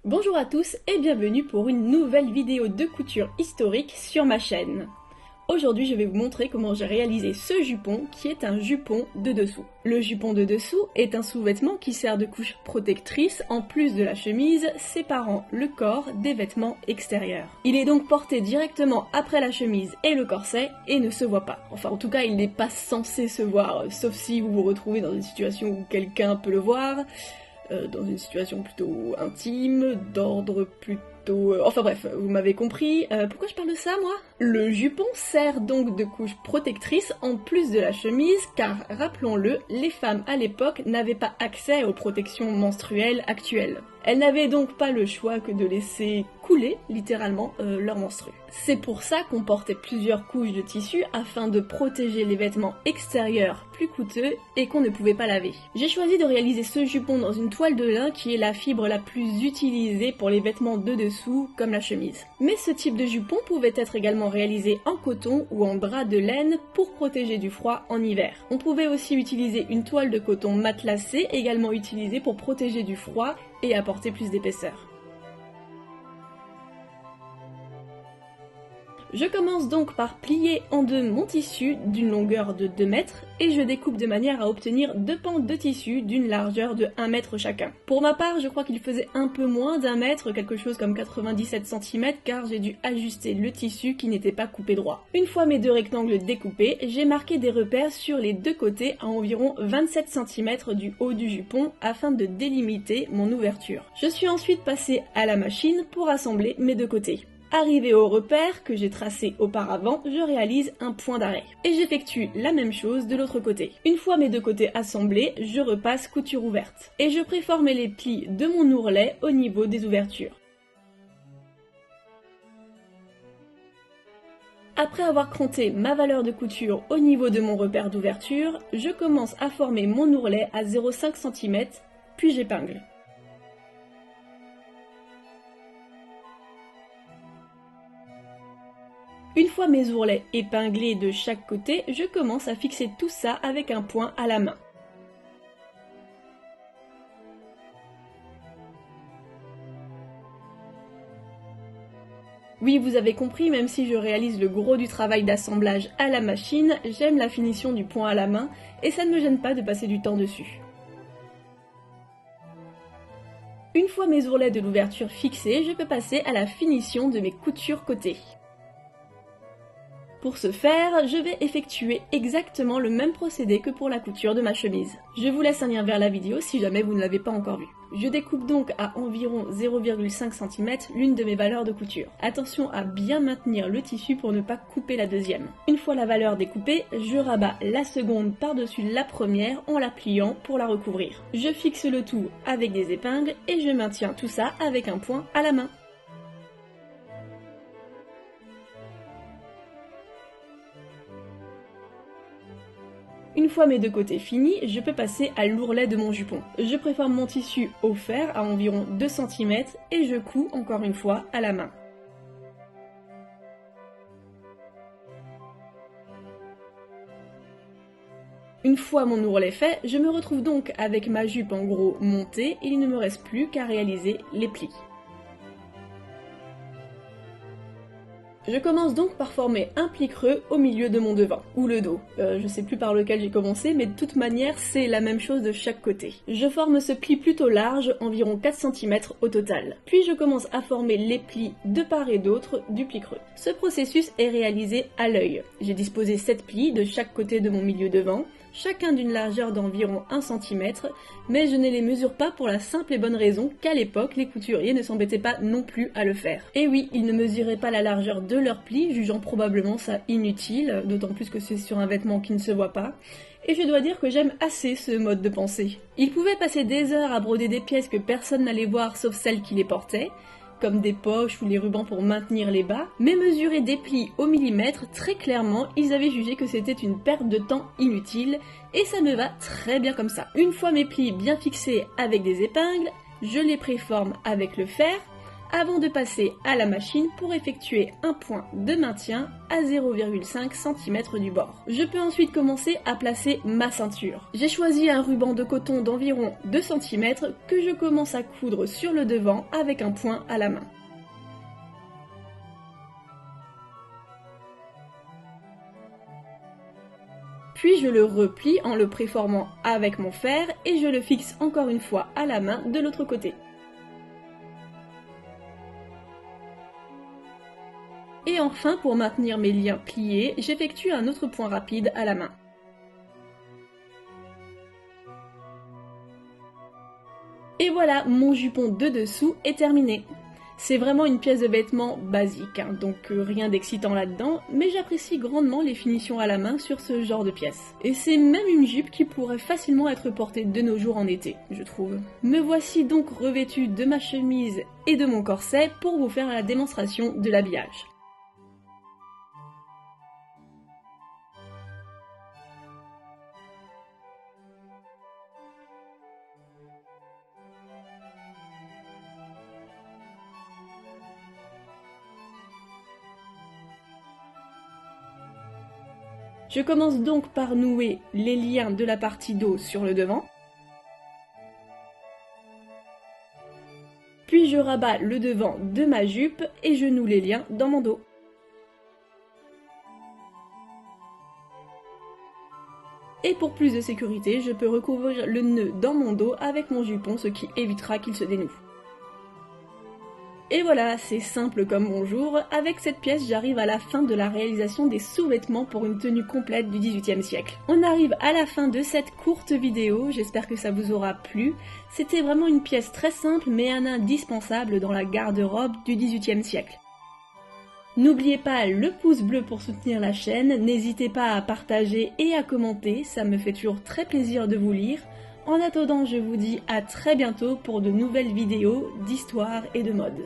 Bonjour à tous et bienvenue pour une nouvelle vidéo de couture historique sur ma chaîne. Aujourd'hui je vais vous montrer comment j'ai réalisé ce jupon qui est un jupon de dessous. Le jupon de dessous est un sous-vêtement qui sert de couche protectrice en plus de la chemise, séparant le corps des vêtements extérieurs. Il est donc porté directement après la chemise et le corset et ne se voit pas. Enfin en tout cas il n'est pas censé se voir, sauf si vous vous retrouvez dans une situation où quelqu'un peut le voir. Dans une situation plutôt intime, d'ordre plutôt... Enfin bref, vous m'avez compris. Pourquoi je parle de ça, moi? Le jupon sert donc de couche protectrice en plus de la chemise, car, rappelons-le, les femmes à l'époque n'avaient pas accès aux protections menstruelles actuelles. Elles n'avaient donc pas le choix que de laisser couler, littéralement, leur menstru. C'est pour ça qu'on portait plusieurs couches de tissu afin de protéger les vêtements extérieurs plus coûteux et qu'on ne pouvait pas laver. J'ai choisi de réaliser ce jupon dans une toile de lin qui est la fibre la plus utilisée pour les vêtements de dessous, comme la chemise. Mais ce type de jupon pouvait être également réalisé en coton ou en drap de laine pour protéger du froid en hiver. On pouvait aussi utiliser une toile de coton matelassée, également utilisée pour protéger du froid et apporter plus d'épaisseur. Je commence donc par plier en deux mon tissu d'une longueur de 2 mètres et je découpe de manière à obtenir deux pans de tissu d'une largeur de 1 mètre chacun. Pour ma part, je crois qu'il faisait un peu moins d'1 mètre, quelque chose comme 97 cm, car j'ai dû ajuster le tissu qui n'était pas coupé droit. Une fois mes deux rectangles découpés, j'ai marqué des repères sur les deux côtés à environ 27 cm du haut du jupon afin de délimiter mon ouverture. Je suis ensuite passée à la machine pour assembler mes deux côtés. Arrivé au repère que j'ai tracé auparavant, je réalise un point d'arrêt. Et j'effectue la même chose de l'autre côté. Une fois mes deux côtés assemblés, je repasse couture ouverte. Et je préforme les plis de mon ourlet au niveau des ouvertures. Après avoir compté ma valeur de couture au niveau de mon repère d'ouverture, je commence à former mon ourlet à 0,5 cm, puis j'épingle. Une fois mes ourlets épinglés de chaque côté, je commence à fixer tout ça avec un point à la main. Oui, vous avez compris, même si je réalise le gros du travail d'assemblage à la machine, j'aime la finition du point à la main et ça ne me gêne pas de passer du temps dessus. Une fois mes ourlets de l'ouverture fixés, je peux passer à la finition de mes coutures côté. Pour ce faire, je vais effectuer exactement le même procédé que pour la couture de ma chemise. Je vous laisse un lien vers la vidéo si jamais vous ne l'avez pas encore vue. Je découpe donc à environ 0,5 cm l'une de mes valeurs de couture. Attention à bien maintenir le tissu pour ne pas couper la deuxième. Une fois la valeur découpée, je rabats la seconde par-dessus la première en la pliant pour la recouvrir. Je fixe le tout avec des épingles et je maintiens tout ça avec un point à la main. Une fois mes deux côtés finis, je peux passer à l'ourlet de mon jupon. Je préforme mon tissu au fer à environ 2 cm et je couds encore une fois à la main. Une fois mon ourlet fait, je me retrouve donc avec ma jupe en gros montée et il ne me reste plus qu'à réaliser les plis. Je commence donc par former un pli creux au milieu de mon devant, ou le dos. Je sais plus par lequel j'ai commencé, mais de toute manière, c'est la même chose de chaque côté. Je forme ce pli plutôt large, environ 4 cm au total. Puis je commence à former les plis de part et d'autre du pli creux. Ce processus est réalisé à l'œil. J'ai disposé 7 plis de chaque côté de mon milieu devant, chacun d'une largeur d'environ 1 cm, mais je ne les mesure pas pour la simple et bonne raison qu'à l'époque, les couturiers ne s'embêtaient pas non plus à le faire. Et oui, ils ne mesuraient pas la largeur de leurs plis, jugeant probablement ça inutile, d'autant plus que c'est sur un vêtement qui ne se voit pas. Et je dois dire que j'aime assez ce mode de pensée. Ils pouvaient passer des heures à broder des pièces que personne n'allait voir sauf celles qui les portaient, comme des poches ou les rubans pour maintenir les bas, mais mesurer des plis au millimètre, très clairement, ils avaient jugé que c'était une perte de temps inutile, et ça me va très bien comme ça. Une fois mes plis bien fixés avec des épingles, je les préforme avec le fer, avant de passer à la machine pour effectuer un point de maintien à 0,5 cm du bord. Je peux ensuite commencer à placer ma ceinture. J'ai choisi un ruban de coton d'environ 2 cm que je commence à coudre sur le devant avec un point à la main. Puis je le replie en le préformant avec mon fer et je le fixe encore une fois à la main de l'autre côté. Et enfin, pour maintenir mes liens pliés, j'effectue un autre point rapide à la main. Et voilà, mon jupon de dessous est terminé. C'est vraiment une pièce de vêtement basique, donc rien d'excitant là-dedans, mais j'apprécie grandement les finitions à la main sur ce genre de pièce. Et c'est même une jupe qui pourrait facilement être portée de nos jours en été, je trouve. Me voici donc revêtue de ma chemise et de mon corset pour vous faire la démonstration de l'habillage. Je commence donc par nouer les liens de la partie dos sur le devant. Puis je rabats le devant de ma jupe et je noue les liens dans mon dos. Et pour plus de sécurité, je peux recouvrir le nœud dans mon dos avec mon jupon, ce qui évitera qu'il se dénoue. Et voilà, c'est simple comme bonjour, avec cette pièce j'arrive à la fin de la réalisation des sous-vêtements pour une tenue complète du XVIIIe siècle. On arrive à la fin de cette courte vidéo, j'espère que ça vous aura plu. C'était vraiment une pièce très simple mais un indispensable dans la garde-robe du XVIIIe siècle. N'oubliez pas le pouce bleu pour soutenir la chaîne, n'hésitez pas à partager et à commenter, ça me fait toujours très plaisir de vous lire. En attendant, je vous dis à très bientôt pour de nouvelles vidéos d'histoire et de mode.